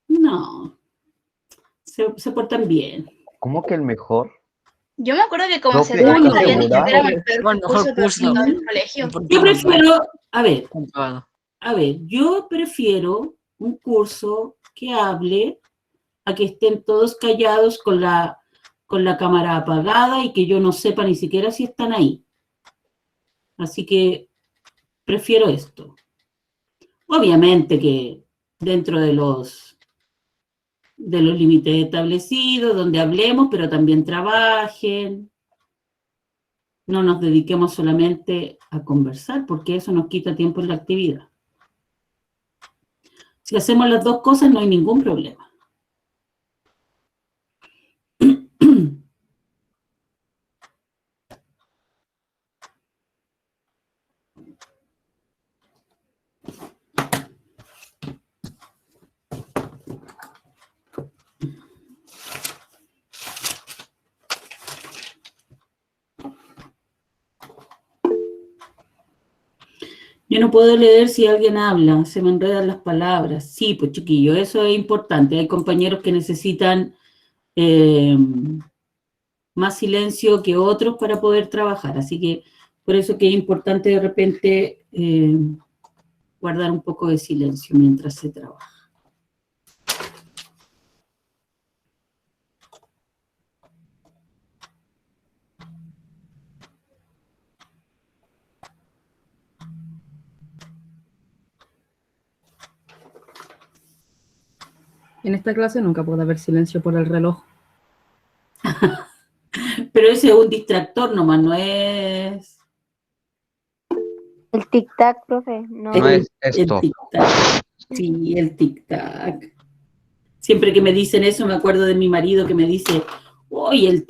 No. Se portan bien. ¿Cómo que el mejor? Yo me acuerdo que como Profe, se ¿estás habían dicho segura? que era el peor Bueno, mejor curso curso. del colegio. Yo prefiero, Comprobado. yo prefiero un curso que hable a que estén todos callados con la cámara apagada y que yo no sepa ni siquiera si están ahí. Así que prefiero esto. Obviamente que dentro de los límites establecidos, donde hablemos, pero también trabajen. No nos dediquemos solamente a conversar, porque eso nos quita tiempo en la actividad. Si hacemos las dos cosas, no hay ningún problema. Yo no puedo leer si alguien habla, se me enredan las palabras. Sí, pues chiquillo, eso es importante. Hay compañeros que necesitan más silencio que otros para poder trabajar. Así que por eso que es importante de repente guardar un poco de silencio mientras se trabaja. En esta clase nunca puede haber silencio por el reloj. Pero ese es un distractor nomás, no es... El tic-tac, profe. No. No es esto. El tic-tac. Sí, el tic-tac. Siempre que me dicen eso me acuerdo de mi marido que me dice, oye,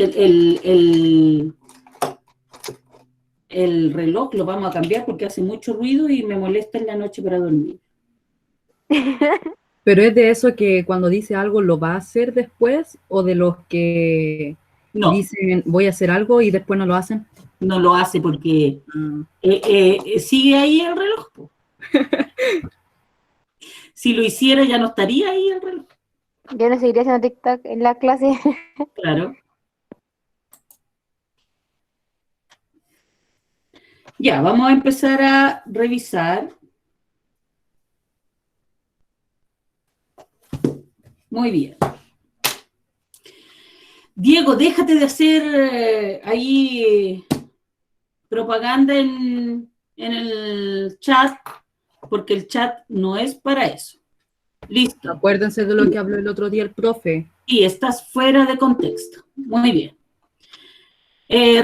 el reloj lo vamos a cambiar porque hace mucho ruido y me molesta en la noche para dormir. Pero es de eso que cuando dice algo lo va a hacer después, o de los que No. dicen voy a hacer algo y después no lo hacen. No lo hace porque sigue ahí el reloj. Po. Si lo hiciera ya no estaría ahí el reloj. Yo no seguiría haciendo tic-tac en la clase. Claro. Ya, vamos a empezar a revisar. Muy bien. Diego, déjate de hacer ahí propaganda en el chat, porque el chat no es para eso. Listo. Acuérdense de lo que habló el otro día el profe. Y estás fuera de contexto. Muy bien.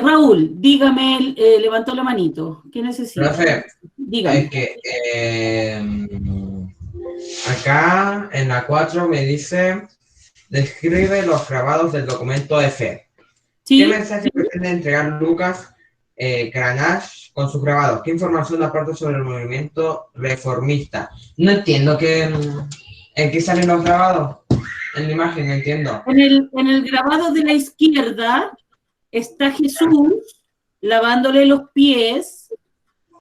Raúl, dígame, levantó la manito. ¿Qué necesita? Profe, dígame. es que acá en la 4 me dice, describe los grabados del documento F. ¿Sí? ¿Qué mensaje pretende entregar Lucas Cranach con sus grabados? ¿Qué información aporta sobre el movimiento reformista? No entiendo qué ¿En qué salen los grabados? En la imagen, entiendo. En el grabado de la izquierda está Jesús lavándole los pies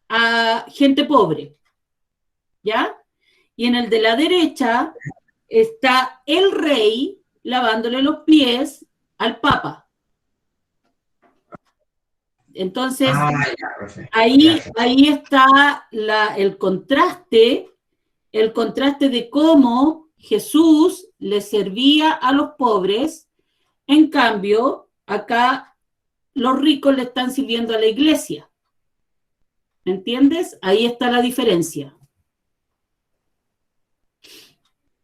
a gente pobre, ¿ya? Y en el de la derecha está el rey lavándole los pies al papa. Entonces, ahí está el contraste de cómo Jesús le servía a los pobres, en cambio, acá los ricos le están sirviendo a la iglesia. ¿Me entiendes? Ahí está la diferencia.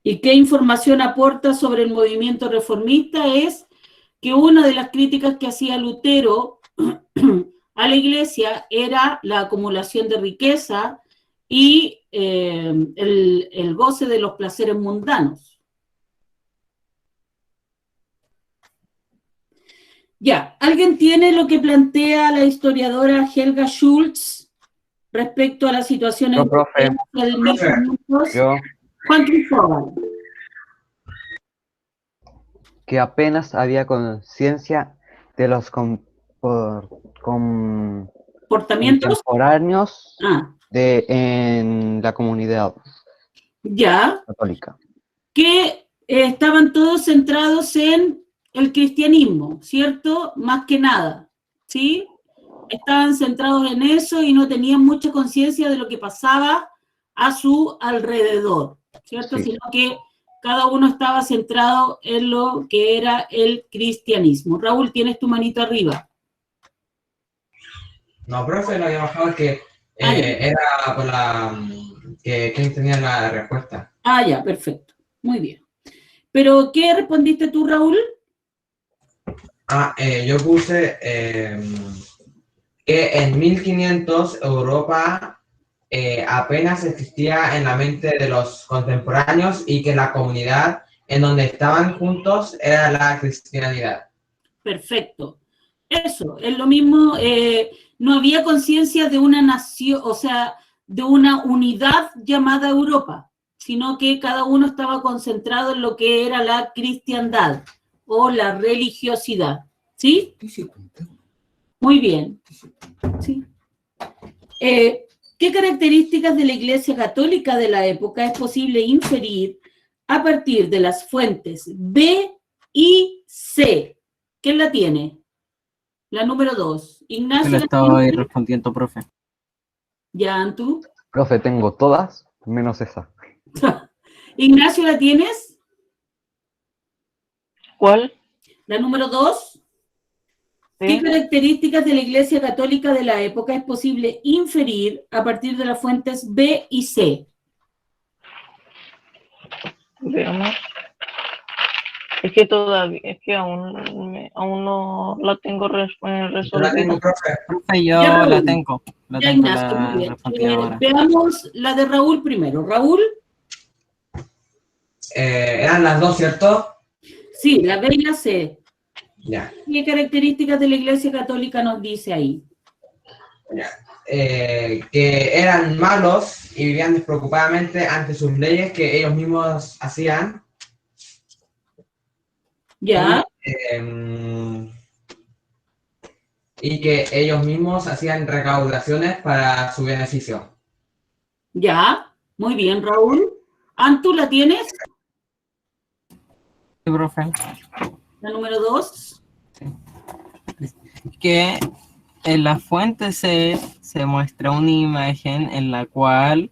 ¿Y qué información aporta sobre el movimiento reformista? Es que una de las críticas que hacía Lutero a la iglesia era la acumulación de riqueza y el goce de los placeres mundanos. Ya, ¿alguien tiene lo que plantea la historiadora Helga Schultz respecto a la situación en del 1500? Juan Cristóbal. Que apenas había conciencia de los comportamientos contemporáneos en la comunidad católica. Que estaban todos centrados en el cristianismo, ¿cierto? Más que nada, ¿sí? Estaban centrados en eso y no tenían mucha conciencia de lo que pasaba a su alrededor, ¿cierto? Sí. Sino que cada uno estaba centrado en lo que era el cristianismo. Raúl, tienes tu manito arriba. No, profe, lo había bajado que era por ¿quién tenía la respuesta? Ah, ya, perfecto. Muy bien. ¿Pero qué respondiste tú, Raúl? Yo puse que en 1500 Europa apenas existía en la mente de los contemporáneos y que la comunidad en donde estaban juntos era la cristianidad. Perfecto. Eso, es lo mismo, no había conciencia de una nación, o sea, de una unidad llamada Europa, sino que cada uno estaba concentrado en lo que era la cristiandad o la religiosidad, ¿sí? Muy bien. ¿Sí? ¿Qué características de la Iglesia Católica de la época es posible inferir a partir de las fuentes B y C? ¿Quién la tiene? La número 2. Ignacio. Yo le estoy respondiendo, profe. ¿Ya, tú? Profe, tengo todas, menos esa. Ignacio, ¿la tienes? ¿Cuál? La número 2. ¿Sí? ¿Qué características de la Iglesia Católica de la época es posible inferir a partir de las fuentes B y C? Veamos. Es que aún no la tengo resolvida. Profe, yo ya, la tengo. Ya, Ignacio, muy bien. Veamos la de Raúl primero. Raúl. Eran las dos, ¿cierto? Sí, la B y la C. Ya. ¿Qué características de la Iglesia Católica nos dice ahí? Ya. Que eran malos y vivían despreocupadamente ante sus leyes que ellos mismos hacían. Ya. Y que ellos mismos hacían recaudaciones para su beneficio. Ya, muy bien, Raúl. ¿Antu la tienes? Sí, profe. La número 2. Que en la fuente C se muestra una imagen en la cual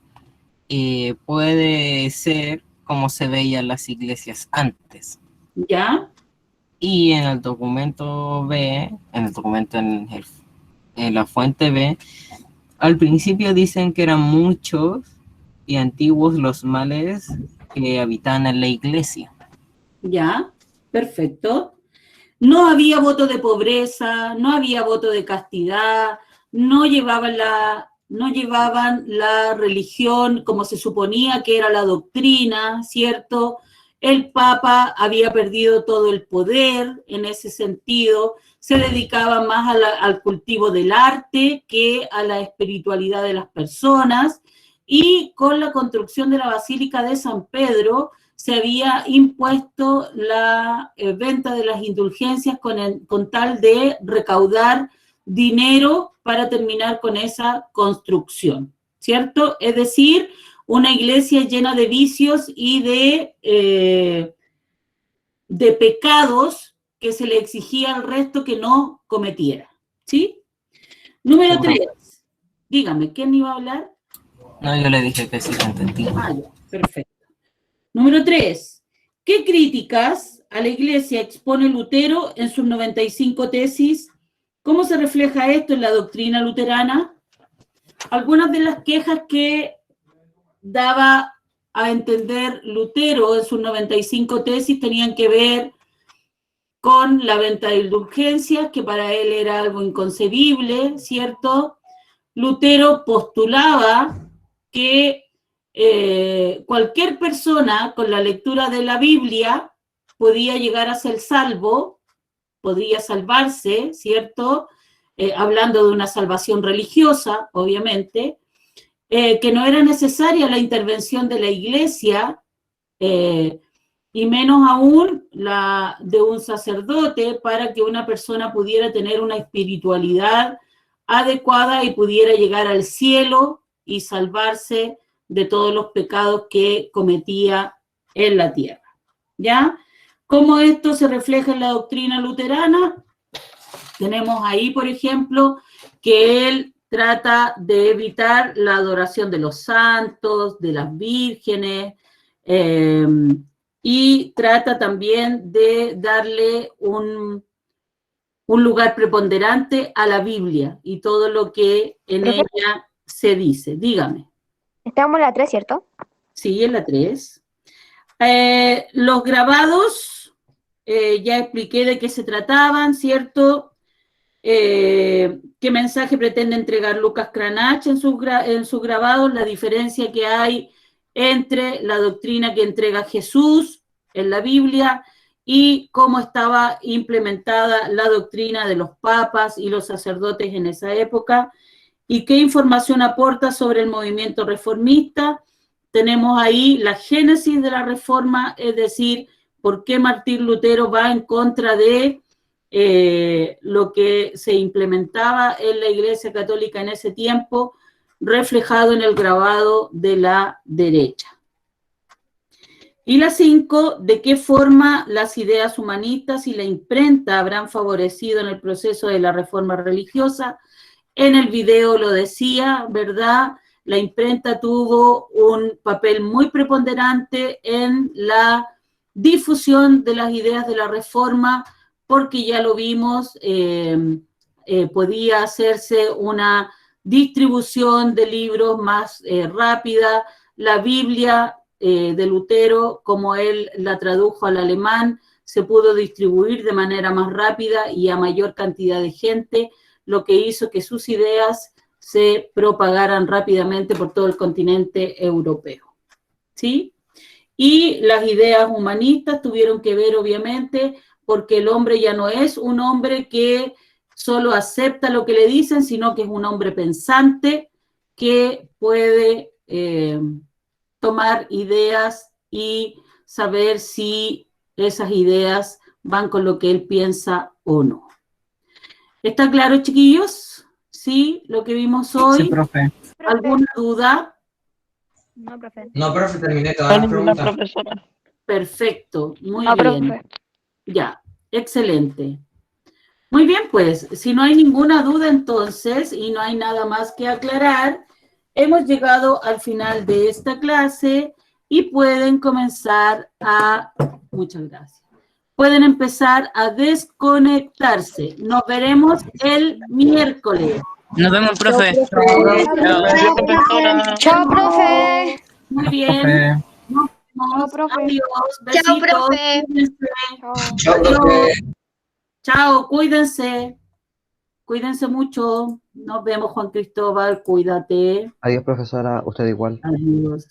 puede ser como se veían las iglesias antes. ¿Ya? Y en el documento B, en la fuente B, al principio dicen que eran muchos y antiguos los males que habitaban en la iglesia. Ya, perfecto. No había voto de pobreza, no había voto de castidad, no llevaban la religión como se suponía que era la doctrina, ¿cierto? El Papa había perdido todo el poder en ese sentido, se dedicaba más al cultivo del arte que a la espiritualidad de las personas, y con la construcción de la Basílica de San Pedro se había impuesto la venta de las indulgencias con tal de recaudar dinero para terminar con esa construcción, ¿cierto? Es decir, una iglesia llena de vicios y de pecados que se le exigía al resto que no cometiera, ¿sí? Número 3. Dígame, ¿quién iba a hablar? No, yo le dije que sí, entendí. Ah, ya, perfecto. Número 3. ¿Qué críticas a la iglesia expone Lutero en sus 95 tesis? ¿Cómo se refleja esto en la doctrina luterana? Algunas de las quejas que daba a entender Lutero en sus 95 tesis tenían que ver con la venta de indulgencias, que para él era algo inconcebible, ¿cierto? Lutero postulaba que cualquier persona con la lectura de la Biblia podía llegar a ser salvo, podía salvarse, ¿cierto? Hablando de una salvación religiosa, obviamente, que no era necesaria la intervención de la iglesia, y menos aún la de un sacerdote, para que una persona pudiera tener una espiritualidad adecuada y pudiera llegar al cielo y salvarse de todos los pecados que cometía en la tierra. ¿Ya? ¿Cómo esto se refleja en la doctrina luterana? Tenemos ahí, por ejemplo, que él trata de evitar la adoración de los santos, de las vírgenes, y trata también de darle un lugar preponderante a la Biblia y todo lo que en ella se dice. Dígame. Estamos en la 3, ¿cierto? Sí, en la 3. Los grabados, ya expliqué de qué se trataban, ¿cierto? ¿Qué mensaje pretende entregar Lucas Cranach en sus grabados? La diferencia que hay entre la doctrina que entrega Jesús en la Biblia y cómo estaba implementada la doctrina de los papas y los sacerdotes en esa época, y qué información aporta sobre el movimiento reformista. Tenemos ahí la génesis de la reforma, es decir, por qué Martín Lutero va en contra de lo que se implementaba en la Iglesia Católica en ese tiempo, reflejado en el grabado de la derecha. Y la 5, ¿de qué forma las ideas humanistas y la imprenta habrán favorecido en el proceso de la reforma religiosa? En el video lo decía, ¿verdad? La imprenta tuvo un papel muy preponderante en la difusión de las ideas de la reforma, porque ya lo vimos, podía hacerse una distribución de libros más rápida. La Biblia de Lutero, como él la tradujo al alemán, se pudo distribuir de manera más rápida y a mayor cantidad de gente, lo que hizo que sus ideas se propagaran rápidamente por todo el continente europeo. ¿Sí? Y las ideas humanistas tuvieron que ver, obviamente, porque el hombre ya no es un hombre que solo acepta lo que le dicen, sino que es un hombre pensante que puede tomar ideas y saber si esas ideas van con lo que él piensa o no. ¿Está claro, chiquillos? ¿Sí? Lo que vimos hoy. Sí, profe. ¿Alguna duda? No, profe. No, profe, terminé todas las preguntas. Profesora. Perfecto, muy No, bien. profe. Ya, excelente. Muy bien, pues, si no hay ninguna duda entonces y no hay nada más que aclarar, hemos llegado al final de esta clase y pueden comenzar a... Muchas gracias. Pueden empezar a desconectarse. Nos veremos el miércoles. Nos vemos, profe. Chao, profe. Muy bien. Profe. Nos vemos. Chao, profe. Adiós. Chao, Besitos. profe. Cuídense. Chao, Adiós. profe. Chao, cuídense. Cuídense mucho. Nos vemos, Juan Cristóbal. Cuídate. Adiós, profesora. Usted igual. Adiós.